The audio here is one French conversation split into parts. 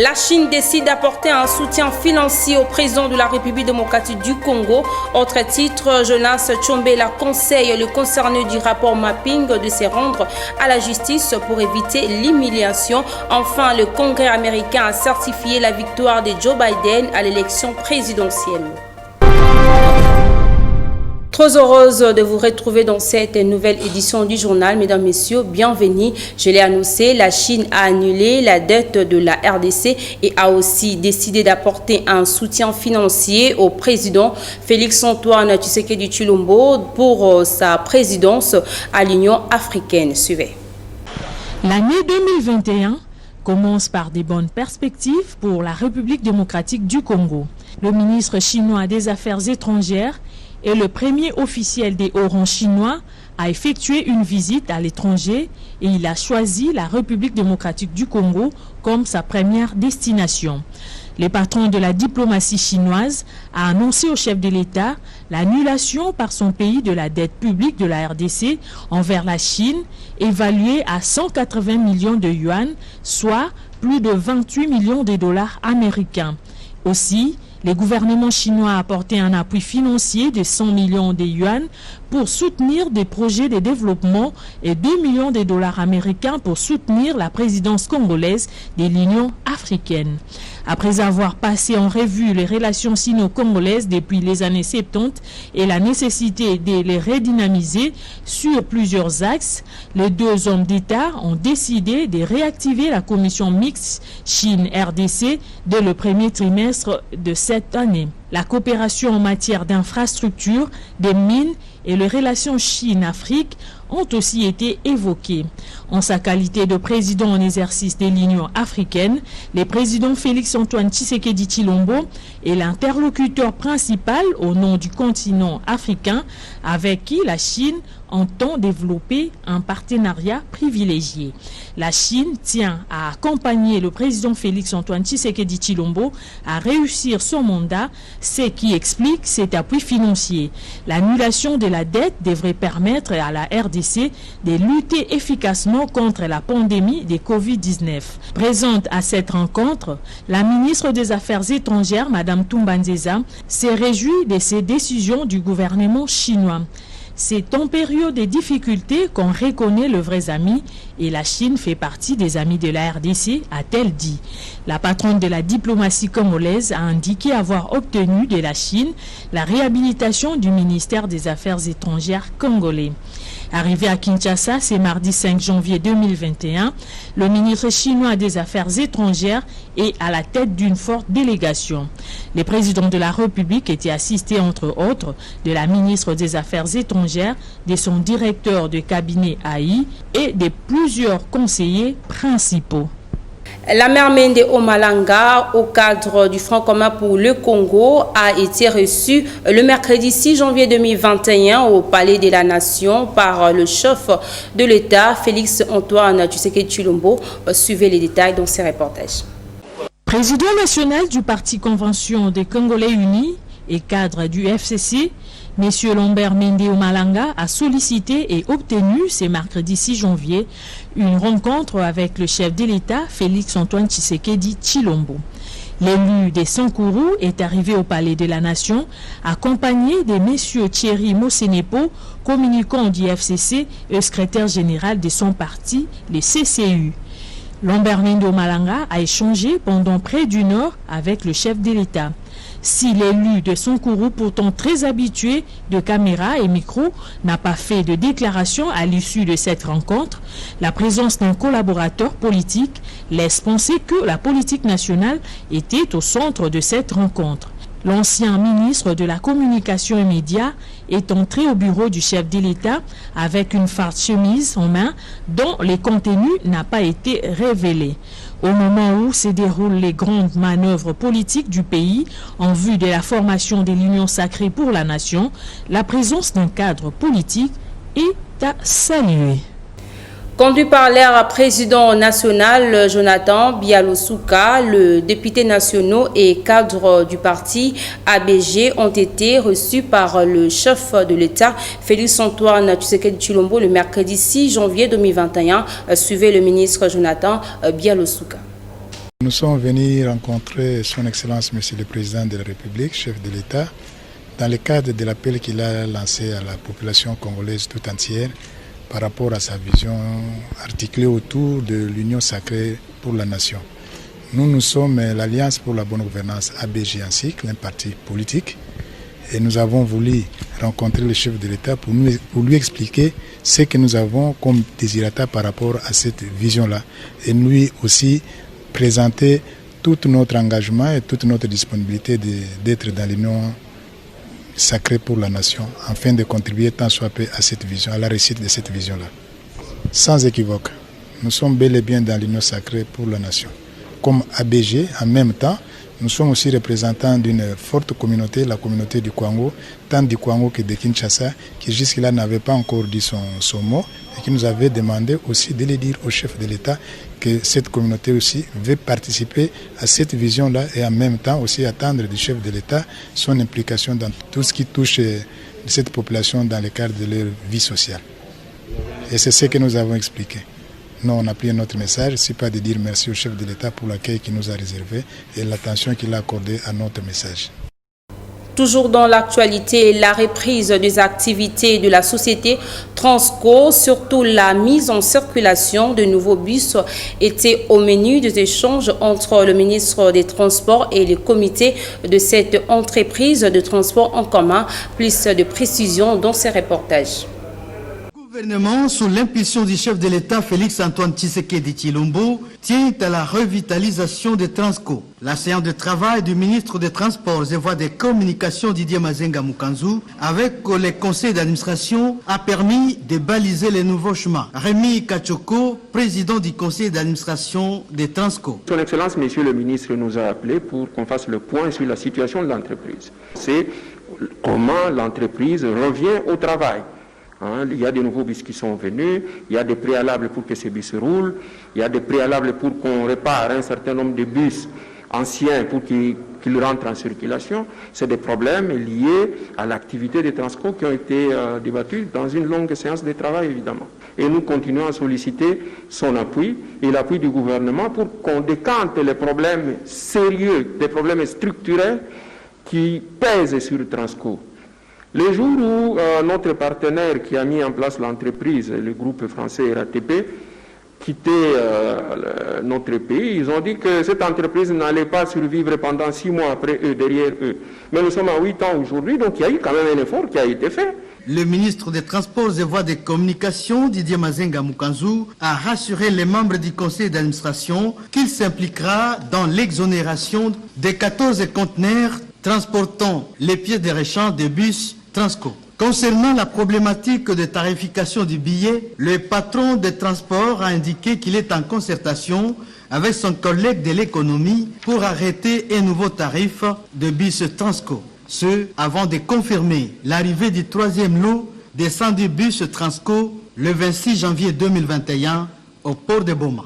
La Chine décide d'apporter un soutien financier au président de la République démocratique du Congo. Autre titre, Jonas Tchombela conseille le concerné du rapport mapping de se rendre à la justice pour éviter l'humiliation. Enfin, le Congrès américain a certifié la victoire de Joe Biden à l'élection présidentielle. Très heureuse de vous retrouver dans cette nouvelle édition du journal. Mesdames, Messieurs, bienvenue. Je l'ai annoncé, la Chine a annulé la dette de la RDC et a aussi décidé d'apporter un soutien financier au président Félix-Antoine Tshisekedi Tshilombo pour sa présidence à l'Union africaine. Suivez. L'année 2021 commence par des bonnes perspectives pour la République démocratique du Congo. Le ministre chinois des Affaires étrangères et le premier officiel des hauts rangs chinois a effectué une visite à l'étranger et il a choisi la République démocratique du Congo comme sa première destination. Le patron de la diplomatie chinoise a annoncé au chef de l'État l'annulation par son pays de la dette publique de la RDC envers la Chine, évaluée à 180 millions de yuan, soit plus de 28 millions de dollars américains. Aussi, le gouvernement chinois a apporté un appui financier de 100 millions de yuan pour soutenir des projets de développement et 2 millions de dollars américains pour soutenir la présidence congolaise de l'Union africaine. Après avoir passé en revue les relations sino-congolaises depuis les années 70 et la nécessité de les redynamiser sur plusieurs axes, les deux hommes d'État ont décidé de réactiver la commission mixte Chine-RDC dès le premier trimestre de cette année. La coopération en matière d'infrastructures, des mines et les relations Chine-Afrique ont aussi été évoquées. En sa qualité de président en exercice de l'Union africaine, le président Félix-Antoine Tshisekedi Tshilombo est l'interlocuteur principal au nom du continent africain avec qui la Chine entend développer un partenariat privilégié. La Chine tient à accompagner le président Félix-Antoine Tshisekedi Tshilombo à réussir son mandat, ce qui explique cet appui financier. L'annulation de la dette devrait permettre à la RDC de lutter efficacement contre la pandémie de Covid-19. Présente à cette rencontre, la ministre des Affaires étrangères, Mme Toumba Nzeza, s'est réjouie de ces décisions du gouvernement chinois. C'est en période de difficultés qu'on reconnaît le vrai ami et la Chine fait partie des amis de la RDC, a-t-elle dit. La patronne de la diplomatie congolaise a indiqué avoir obtenu de la Chine la réhabilitation du ministère des Affaires étrangères congolais. Arrivé à Kinshasa, c'est mardi 5 janvier 2021, le ministre chinois des Affaires étrangères est à la tête d'une forte délégation. Le président de la République était assisté entre autres de la ministre des Affaires étrangères, de son directeur de cabinet AI et de plusieurs conseillers principaux. La mère Mende Omalanga, au cadre du Front commun pour le Congo, a été reçue le mercredi 6 janvier 2021 au Palais de la Nation par le chef de l'État, Félix-Antoine Tshisekedi Tshilombo. Suivez les détails dans ces reportages. Président national du Parti Convention des Congolais Unis et cadre du FCC, M. Lambert Mende Omalanga a sollicité et obtenu, ce mercredi 6 janvier, une rencontre avec le chef de l'État, Félix-Antoine Tshisekedi Tshilombo. L'élu des Sankourou est arrivé au Palais de la Nation, accompagné de M. Thierry Mosenepo, communicant du FCC et secrétaire général de son parti, le CCU. Lambert Mende Omalanga a échangé pendant près d'une heure avec le chef de l'État. Si l'élu de Sankourou, pourtant très habitué de caméras et micros, n'a pas fait de déclaration à l'issue de cette rencontre, la présence d'un collaborateur politique laisse penser que la politique nationale était au centre de cette rencontre. L'ancien ministre de la Communication et Médias est entré au bureau du chef de l'État avec une farce chemise en main dont le contenu n'a pas été révélé. Au moment où se déroulent les grandes manœuvres politiques du pays en vue de la formation de l'Union sacrée pour la nation, la présence d'un cadre politique est à saluer. Conduit par l'air président national Jonathan Bialosouka, le député national et cadre du parti ABG ont été reçus par le chef de l'État, Félix-Antoine Tshisekedi Tshilombo, le mercredi 6 janvier 2021. Suivez le ministre Jonathan Bialosouka. Nous sommes venus rencontrer son Excellence Monsieur le Président de la République, chef de l'État, dans le cadre de l'appel qu'il a lancé à la population congolaise tout entière par rapport à sa vision articulée autour de l'Union sacrée pour la nation. Nous sommes l'Alliance pour la bonne gouvernance ABG en cycle, un parti politique, et nous avons voulu rencontrer le chef de l'État pour lui expliquer ce que nous avons comme désirata par rapport à cette vision-là, et lui aussi présenter tout notre engagement et toute notre disponibilité d'être dans l'Union sacrée pour la nation, afin de contribuer tant soit peu à cette vision, à la réussite de cette vision-là. Sans équivoque, nous sommes bel et bien dans l'Union sacrée pour la nation. Comme ABG, en même temps, nous sommes aussi représentants d'une forte communauté, la communauté du Kwango, tant du Kwango que de Kinshasa, qui jusque-là n'avait pas encore dit son mot et qui nous avait demandé aussi de le dire au chef de l'État que cette communauté aussi veut participer à cette vision-là et en même temps aussi attendre du chef de l'État son implication dans tout ce qui touche cette population dans le cadre de leur vie sociale. Et c'est ce que nous avons expliqué. Nous, on a pris notre message, ce n'est pas de dire merci au chef de l'État pour l'accueil qu'il nous a réservé et l'attention qu'il a accordée à notre message. Toujours dans l'actualité, la reprise des activités de la société Transco, surtout la mise en circulation de nouveaux bus, était au menu des échanges entre le ministre des Transports et le comité de cette entreprise de transport en commun. Plus de précisions dans ces reportages. Le gouvernement, sous l'impulsion du chef de l'État Félix-Antoine Tshisekedi Tshilombo, tient à la revitalisation de Transco. La séance de travail du ministre des Transports et Voies des Communications Didier Mazenga Mukanzu avec les conseils d'administration a permis de baliser les nouveaux chemins. Rémi Kachoko, président du conseil d'administration de Transco. Son Excellence, Monsieur le ministre, nous a appelé pour qu'on fasse le point sur la situation de l'entreprise. C'est comment l'entreprise revient au travail. Il y a des nouveaux bus qui sont venus, il y a des préalables pour que ces bus roulent, il y a des préalables pour qu'on répare un certain nombre de bus anciens pour qu'ils rentrent en circulation. C'est des problèmes liés à l'activité des Transco qui ont été débattus dans une longue séance de travail, évidemment. Et nous continuons à solliciter son appui et l'appui du gouvernement pour qu'on décante les problèmes sérieux, des problèmes structurels qui pèsent sur Transco. Le jour où notre partenaire qui a mis en place l'entreprise, le groupe français RATP, quittait notre pays, ils ont dit que cette entreprise n'allait pas survivre pendant 6 mois après eux, derrière eux. Mais nous sommes à 8 ans aujourd'hui, donc il y a eu quand même un effort qui a été fait. Le ministre des Transports et Voies des Communications, Didier Mazenga Mukanzu, a rassuré les membres du conseil d'administration qu'il s'impliquera dans l'exonération des 14 conteneurs transportant les pièces de rechange des bus Transco. Concernant la problématique de tarification du billet, le patron des transports a indiqué qu'il est en concertation avec son collègue de l'économie pour arrêter un nouveau tarif de bus Transco. Ce, avant de confirmer l'arrivée du 3e lot des 110 bus Transco le 26 janvier 2021 au port de Boma.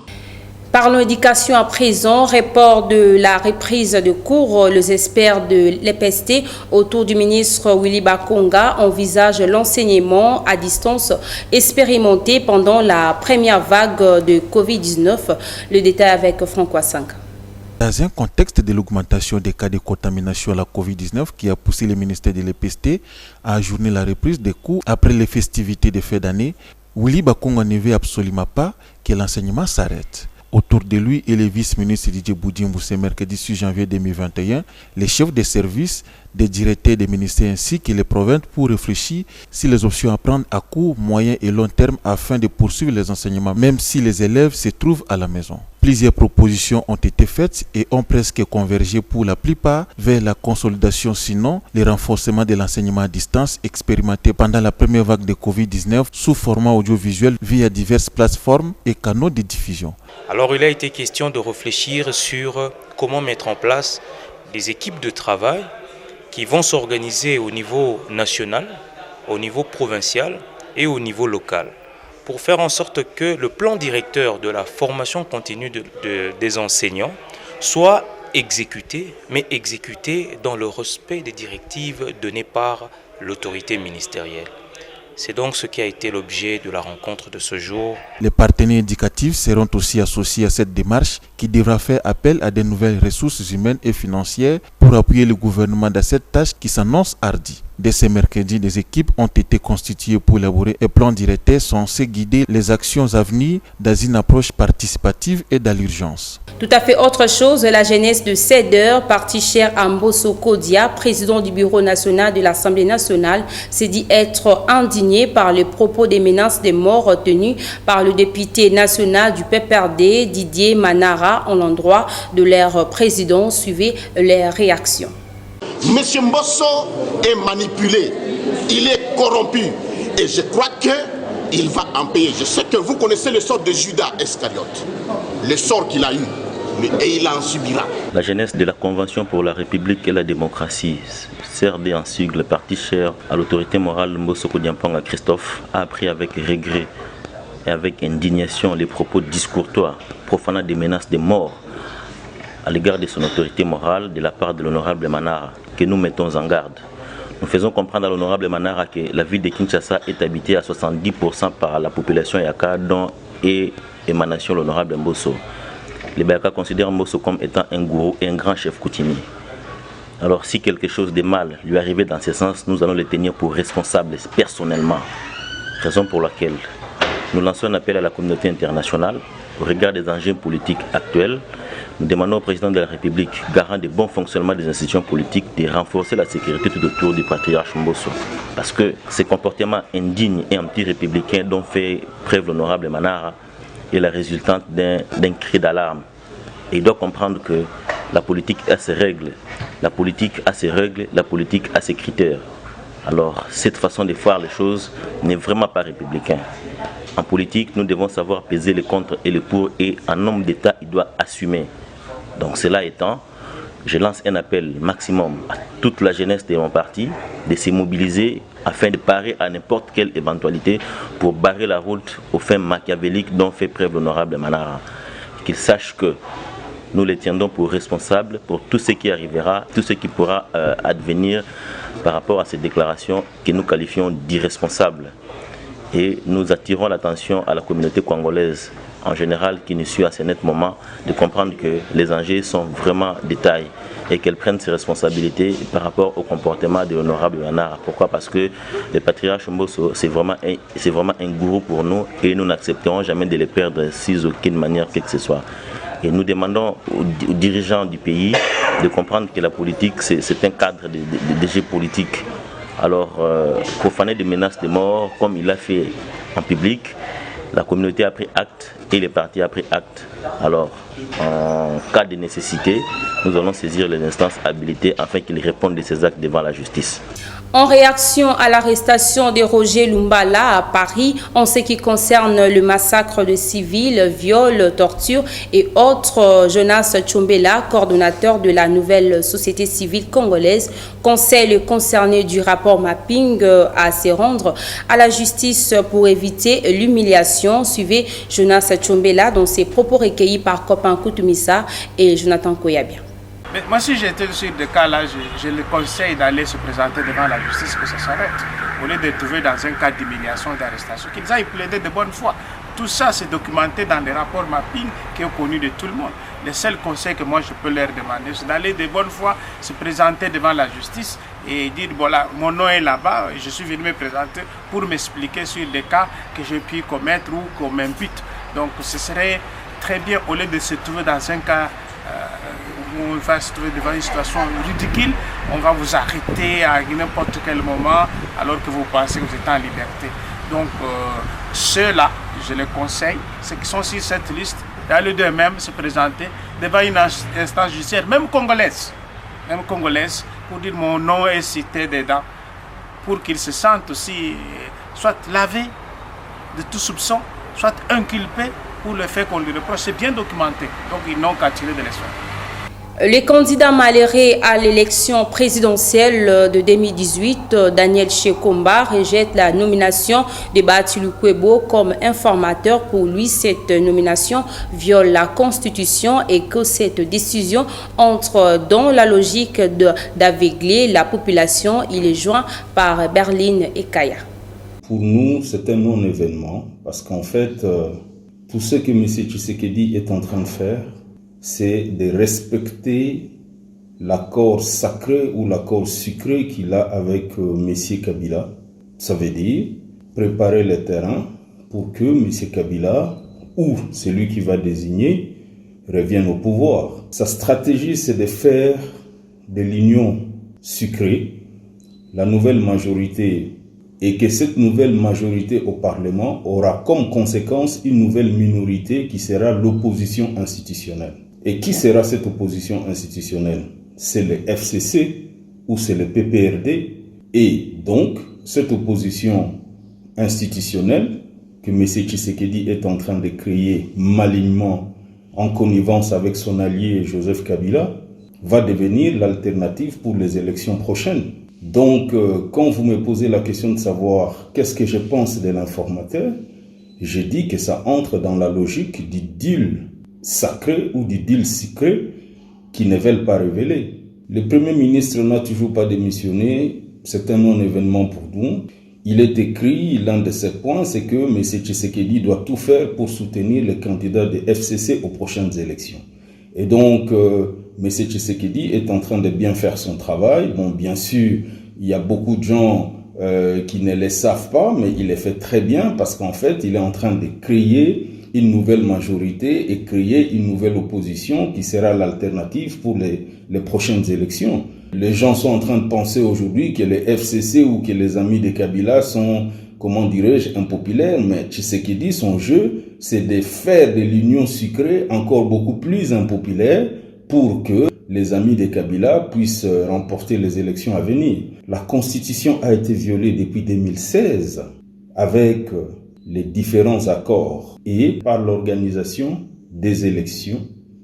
Parlons éducation à présent, report de la reprise de cours. Les experts de l'EPST autour du ministre Willy Bakonga envisagent l'enseignement à distance expérimenté pendant la première vague de Covid-19. Le détail avec Franck Wassanka. Dans un contexte de l'augmentation des cas de contamination à la Covid-19 qui a poussé le ministère de l'EPST à ajourner la reprise des cours après les festivités de fin d'année, Willy Bakonga ne veut absolument pas que l'enseignement s'arrête. Autour de lui et le vice-ministre Didier Boudimbo ce mercredi 6 janvier 2021, les chefs des services, des directeurs des ministères ainsi que les provinces pour réfléchir sur les options à prendre à court, moyen et long terme afin de poursuivre les enseignements, même si les élèves se trouvent à la maison. Plusieurs propositions ont été faites et ont presque convergé pour la plupart vers la consolidation, sinon le renforcement de l'enseignement à distance expérimenté pendant la première vague de Covid-19 sous format audiovisuel via diverses plateformes et canaux de diffusion. Alors il a été question de réfléchir sur comment mettre en place des équipes de travail qui vont s'organiser au niveau national, au niveau provincial et au niveau local, pour faire en sorte que le plan directeur de la formation continue des enseignants soit exécuté, mais exécuté dans le respect des directives données par l'autorité ministérielle. C'est donc ce qui a été l'objet de la rencontre de ce jour. Les partenaires éducatifs seront aussi associés à cette démarche qui devra faire appel à de nouvelles ressources humaines et financières pour appuyer le gouvernement dans cette tâche qui s'annonce hardie. Dès ce mercredi, des équipes ont été constituées pour élaborer un plan directeur censé guider les actions à venir dans une approche participative et dans l'urgence. Tout à fait autre chose, la jeunesse de CEDER, parti cher à Mbosso Kodia, président du bureau national de l'Assemblée nationale, s'est dit être indigné par les propos des menaces de mort retenues par le député national du PPRD, Didier Manara, en l'endroit de leur président. Suivez les réactions. Monsieur Mbosso est manipulé, il est corrompu et je crois qu'il va en payer. Je sais que vous connaissez le sort de Judas Iscariote, le sort qu'il a eu et il en subira. La jeunesse de la Convention pour la République et la démocratie, CRD en sigle, parti cher à l'autorité morale Mbosso Kodiampanga Christophe, a appris avec regret et avec indignation les propos discourtois profanant des menaces de mort à l'égard de son autorité morale de la part de l'honorable Manara, que nous mettons en garde. Nous faisons comprendre à l'honorable Manara que la ville de Kinshasa est habitée à 70% par la population Yaka, dont est émanation l'honorable Mbosso. Les Bayaka considèrent Mbosso comme étant un gourou et un grand chef coutumier. Alors si quelque chose de mal lui arrivait dans ce sens, nous allons le tenir pour responsable personnellement. Raison pour laquelle nous lançons un appel à la communauté internationale au regard des enjeux politiques actuels. Nous demandons au président de la République, garant du bon fonctionnement des institutions politiques, de renforcer la sécurité tout autour du patriarche Mbosso. Parce que ces comportements indignes et anti-républicains dont fait preuve l'honorable Manara est la résultante d'un cri d'alarme. Et il doit comprendre que la politique a ses règles, la politique a ses règles, la politique a ses critères. Alors cette façon de voir les choses n'est vraiment pas républicain. En politique, nous devons savoir peser les contre et les pour, et en homme d'État, il doit assumer. Donc cela étant, je lance un appel maximum à toute la jeunesse de mon parti de se mobiliser afin de parer à n'importe quelle éventualité pour barrer la route aux fins machiavéliques dont fait preuve l'honorable Manara. Qu'il sache que nous les tiendrons pour responsables pour tout ce qui arrivera, tout ce qui pourra advenir par rapport à ces déclarations que nous qualifions d'irresponsables. Et nous attirons l'attention à la communauté congolaise en général qui nous suit à ce net moment de comprendre que les enjeux sont vraiment de taille et qu'elle prenne ses responsabilités par rapport au comportement de l'honorable Manara. Pourquoi? Parce que le patriarche Mbosso, c'est vraiment un gourou pour nous et nous n'accepterons jamais de les perdre sans aucune manière que ce soit. Et nous demandons aux dirigeants du pays de comprendre que la politique, c'est un cadre de jeu politique. Alors, profaner des menaces de mort, comme il l'a fait en public, la communauté a pris acte et les partis ont pris acte. Alors, en cas de nécessité, nous allons saisir les instances habilitées afin qu'ils répondent de ces actes devant la justice. En réaction à l'arrestation de Roger Lumbala à Paris en ce qui concerne le massacre de civils, viols, tortures et autres, Jonas Tchombela, coordonnateur de la nouvelle société civile congolaise, conseille les concernés du rapport mapping à se rendre à la justice pour éviter l'humiliation. Suivez Jonas Tchombela dans ses propos recueillis par Copain Koutoumissa et Jonathan Koyabia. Mais moi, si j'étais sur des cas là, je le conseille d'aller se présenter devant la justice, que ça s'arrête. Au lieu de trouver dans un cas d'humiliation, d'arrestation, qu'ils aillent plaider de bonne foi. Tout ça, c'est documenté dans les rapports mapping qui est connu de tout le monde. Le seul conseil que moi je peux leur demander, c'est d'aller de bonne foi se présenter devant la justice et dire, voilà, mon nom est là-bas, je suis venu me présenter pour m'expliquer sur les cas que j'ai pu commettre ou qu'on m'impute. Donc ce serait très bien, au lieu de se trouver dans un cas où on va se trouver devant une situation ridicule, on va vous arrêter à n'importe quel moment alors que vous pensez que vous êtes en liberté. Donc ceux-là, je les conseille, ceux qui sont sur cette liste, d'aller d'eux-mêmes se présenter devant une instance judiciaire, même congolaise, pour dire mon nom est cité dedans, pour qu'ils se sentent aussi soit lavés de tout soupçon, soit inculpés pour le fait qu'on lui reproche. C'est bien documenté, donc ils n'ont qu'à tirer de leçons. Les candidats malheureux à l'élection présidentielle de 2018, Daniel Chekomba, rejette la nomination de Batilou Kwebo comme informateur. Pour lui, cette nomination viole la Constitution et que cette décision entre dans la logique d'aveugler la population. Il est joint par Berlin et Kaya. Pour nous, c'est un non-événement parce qu'en fait, tout ce que M. Tshisekedi est en train de faire, c'est de respecter l'accord sacré ou l'accord sucré qu'il a avec M. Kabila. Ça veut dire préparer le terrain pour que M. Kabila, ou celui qui va désigner, revienne au pouvoir. Sa stratégie, c'est de faire de l'union sucrée la nouvelle majorité et que cette nouvelle majorité au Parlement aura comme conséquence une nouvelle minorité qui sera l'opposition institutionnelle. Et qui sera cette opposition institutionnelle? C'est le FCC ou c'est le PPRD. Et donc, cette opposition institutionnelle que M. Tshisekedi est en train de créer malignement en connivence avec son allié Joseph Kabila va devenir l'alternative pour les élections prochaines. Donc, quand vous me posez la question de savoir qu'est-ce que je pense de l'informateur, je dis que ça entre dans la logique du deal sacré ou du deal secret qui ne veulent pas révéler. Le Premier ministre n'a toujours pas démissionné, c'est un non-événement pour nous. Il est écrit, l'un de ses points, c'est que M. Tshisekedi doit tout faire pour soutenir le candidat de FCC aux prochaines élections. Et donc, M. Tshisekedi est en train de bien faire son travail. Bon, bien sûr, il y a beaucoup de gens qui ne le savent pas, mais il le fait très bien parce qu'en fait, il est en train de créer une nouvelle majorité et créer une nouvelle opposition qui sera l'alternative pour les prochaines élections. Les gens sont en train de penser aujourd'hui que les FCC ou que les amis de Kabila sont, comment dirais-je, impopulaires, mais Tshisekedi, son jeu, c'est de faire de l'union sucrée encore beaucoup plus impopulaire pour que les amis de Kabila puissent remporter les élections à venir. La Constitution a été violée depuis 2016 avec les différents accords et par l'organisation des élections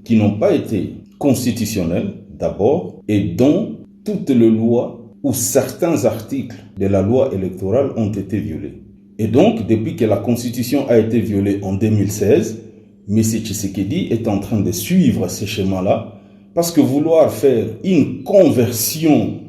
qui n'ont pas été constitutionnelles d'abord et dont toutes les lois ou certains articles de la loi électorale ont été violés. Et donc, depuis que la Constitution a été violée en 2016, M. Tshisekedi est en train de suivre ce schéma-là parce que vouloir faire une conversion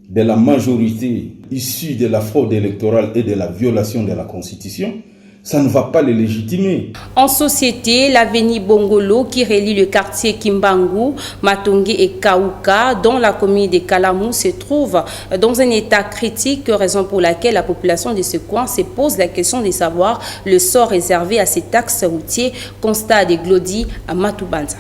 de la majorité issue de la fraude électorale et de la violation de la Constitution, ça ne va pas les légitimer. En société, l'avenue Bongolo qui relie le quartier Kimbangu, Matonge et Kaouka, dans la commune de Kalamou, se trouve dans un état critique, raison pour laquelle la population de ce coin se pose la question de savoir le sort réservé à cet axe routier, constat de Glody à Matoubanza.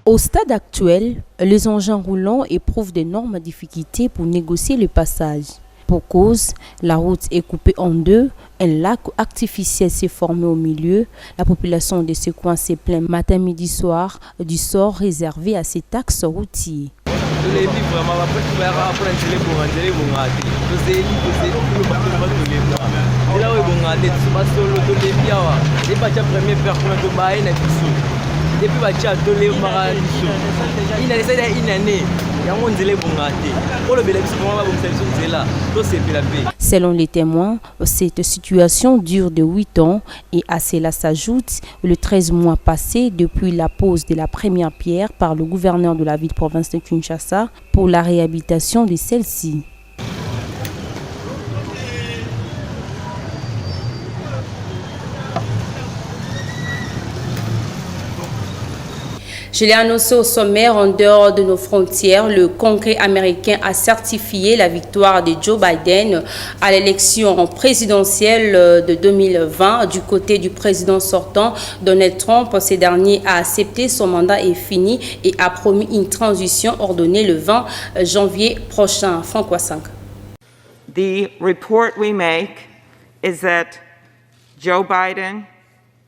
Au stade actuel, les engins roulants éprouvent d'énormes difficultés pour négocier le passage. Pour cause, la route est coupée en deux, un lac artificiel s'est formé au milieu. La population de ce coin se plaint matin, midi, soir du sort réservé à cet axe routier. Selon les témoins, cette situation dure de 8 ans et à cela s'ajoute le 13 mois passé depuis la pose de la première pierre par le gouverneur de la ville-province de Kinshasa pour la réhabilitation de celle-ci. Je l'ai annoncé au sommaire, en dehors de nos frontières, le Congrès américain a certifié la victoire de Joe Biden à l'élection présidentielle de 2020 du côté du président sortant Donald Trump. Ce dernier a accepté son mandat est fini et a promis une transition ordonnée le 20 janvier prochain. Franck Wassang. The report we make is that Joe Biden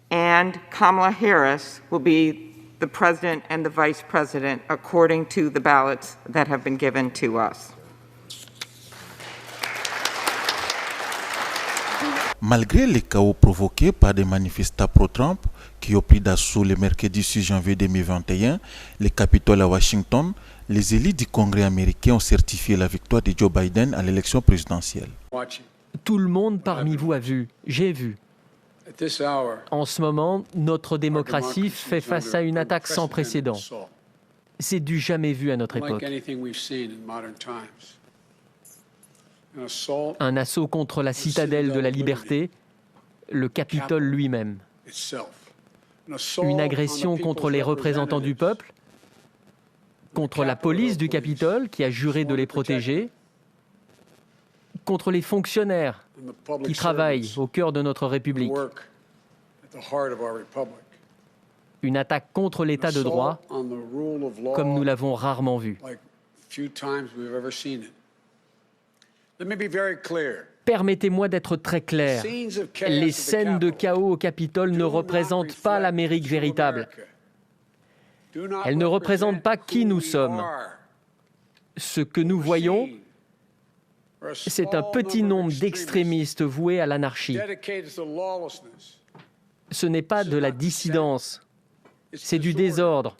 and Kamala Harris will be the president and the vice president according to the ballots that have been given to us. Malgré les chaos provoqués par des manifestants pro-Trump qui ont pris d'assaut le mercredi 6 janvier 2021, le Capitole à Washington, les élites du Congrès américain ont certifié la victoire de Joe Biden à l'élection présidentielle. Tout le monde parmi vous a vu, j'ai vu. En ce moment, notre démocratie fait face à une attaque sans précédent. C'est du jamais vu à notre époque. Un assaut contre la citadelle de la liberté, le Capitole lui-même. Une agression contre les représentants du peuple, contre la police du Capitole qui a juré de les protéger, contre les fonctionnaires qui travaillent au cœur de notre République. Une attaque contre l'État de droit, comme nous l'avons rarement vu. Permettez-moi d'être très clair. Les scènes de chaos au Capitole ne représentent pas l'Amérique véritable. Elles ne représentent pas qui nous sommes. Ce que nous voyons, c'est un petit nombre d'extrémistes voués à l'anarchie. Ce n'est pas de la dissidence, c'est du désordre,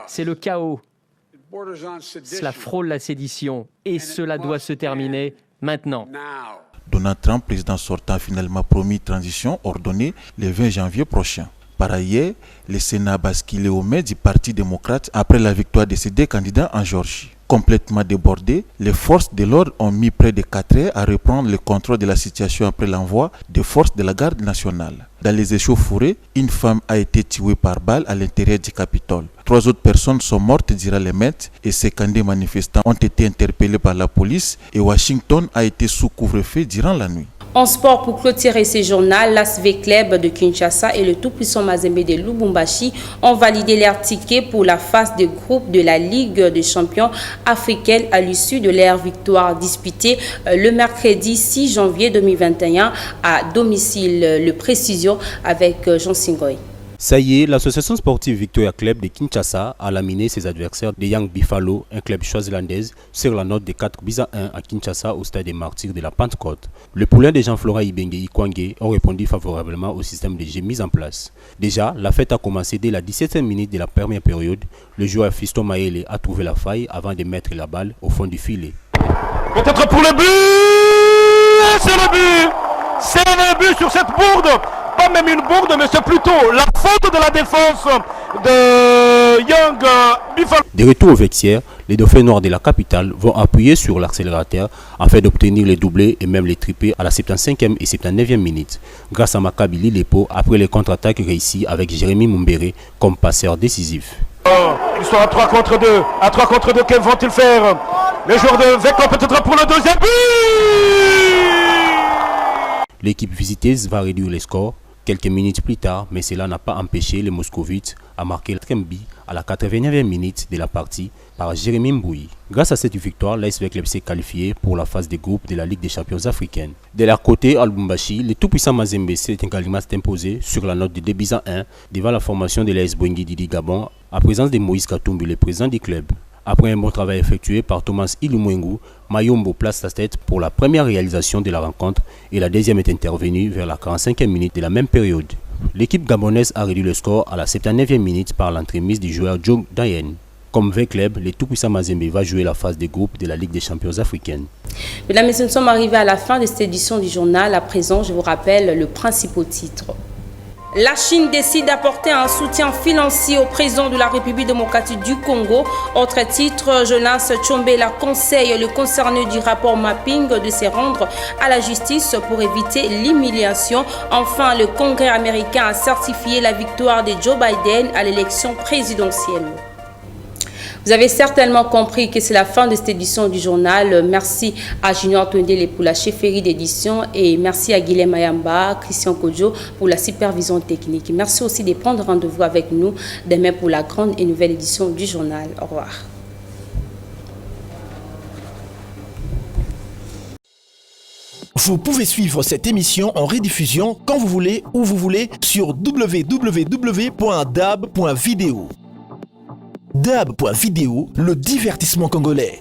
c'est le chaos. Cela frôle la sédition et cela doit se terminer maintenant. Donald Trump, président sortant, a finalement promis transition ordonnée le 20 janvier prochain. Par ailleurs, le Sénat a basculé aux mains du Parti démocrate après la victoire de ces deux candidats en Géorgie. Complètement débordées, les forces de l'ordre ont mis près de 4 heures à reprendre le contrôle de la situation après l'envoi des forces de la garde nationale. Dans les échauffourées, une femme a été tuée par balle à l'intérieur du Capitole. 3 autres personnes sont mortes durant l'émeute et 52 manifestants ont été interpellés par la police et Washington a été sous couvre-feu durant la nuit. En sport, pour clôturer ces journaux, l'ASV Club de Kinshasa et le tout-puissant Mazembe de Lubumbashi ont validé leurs tickets pour la phase de groupe de la Ligue des champions africaine à l'issue de leur victoire disputée le mercredi 6 janvier 2021 à domicile. Le précision avec Jean Singoy. Ça y est, l'association sportive Victoria Club de Kinshasa a laminé ses adversaires de Young Buffalo, un club swazilandais, sur la note de 4-1 à Kinshasa au stade des Martyrs de la Pentecôte. Le poulain de Jean-Florent Ibenge Ikwangé ont répondu favorablement au système de jeu mis en place. Déjà, la fête a commencé dès la 17e minute de la première période. Le joueur Fiston Maele a trouvé la faille avant de mettre la balle au fond du filet. Peut-être pour le but. C'est le but. C'est le but sur cette bourde. Pas même une bourde, mais c'est plutôt la faute de la défense de Young Buffalo. De retour au vestiaire, les Dauphins noirs de la capitale vont appuyer sur l'accélérateur afin d'obtenir les doublés et même les triplés à la 75e et 79e minute, grâce à Maccabi Lepo après les contre-attaques réussies avec Jérémy Mumbere comme passeur décisif. Ils sont à 3 contre 2. À 3 contre 2, que vont-ils faire? Les joueurs de Veclo peut-être pour le deuxième but. L'équipe visiteuse va réduire les scores quelques minutes plus tard, mais cela n'a pas empêché les Moscovites à marquer le 4e but à la 89e minute de la partie par Jérémy Mbouyi. Grâce à cette victoire, l'ASV Club s'est qualifié pour la phase de groupe de la Ligue des champions africaine. De leur côté, à Lubumbashi, le tout-puissant Mazembe s'est également imposé sur la note de 2-1 devant la formation de l'AS Boingi Didi Gabon, à présence de Moïse Katumbi, le président du club. Après un bon travail effectué par Thomas Ilumwengu, Mayombo place sa tête pour la première réalisation de la rencontre et la deuxième est intervenue vers la 45e minute de la même période. L'équipe gabonaise a réduit le score à la 79e minute par l'entremise du joueur Joe Dayen. Comme V-Club, le tout-puissant Mazembe va jouer la phase de groupe de la Ligue des champions africaine. Mesdames et messieurs, nous sommes arrivés à la fin de cette édition du journal. À présent, je vous rappelle le principal titre. La Chine décide d'apporter un soutien financier au président de la République démocratique du Congo. Autre titre, Jonas Tchombela conseille le concerné du rapport mapping de se rendre à la justice pour éviter l'humiliation. Enfin, le Congrès américain a certifié la victoire de Joe Biden à l'élection présidentielle. Vous avez certainement compris que c'est la fin de cette édition du journal. Merci à Junior Tondele pour la chefferie d'édition et merci à Guilhem Ayamba, Christian Kodjo pour la supervision technique. Merci aussi de prendre rendez-vous avec nous demain pour la grande et nouvelle édition du journal. Au revoir. Vous pouvez suivre cette émission en rediffusion quand vous voulez, où vous voulez, sur www.dab.video. Dab.video, le divertissement congolais.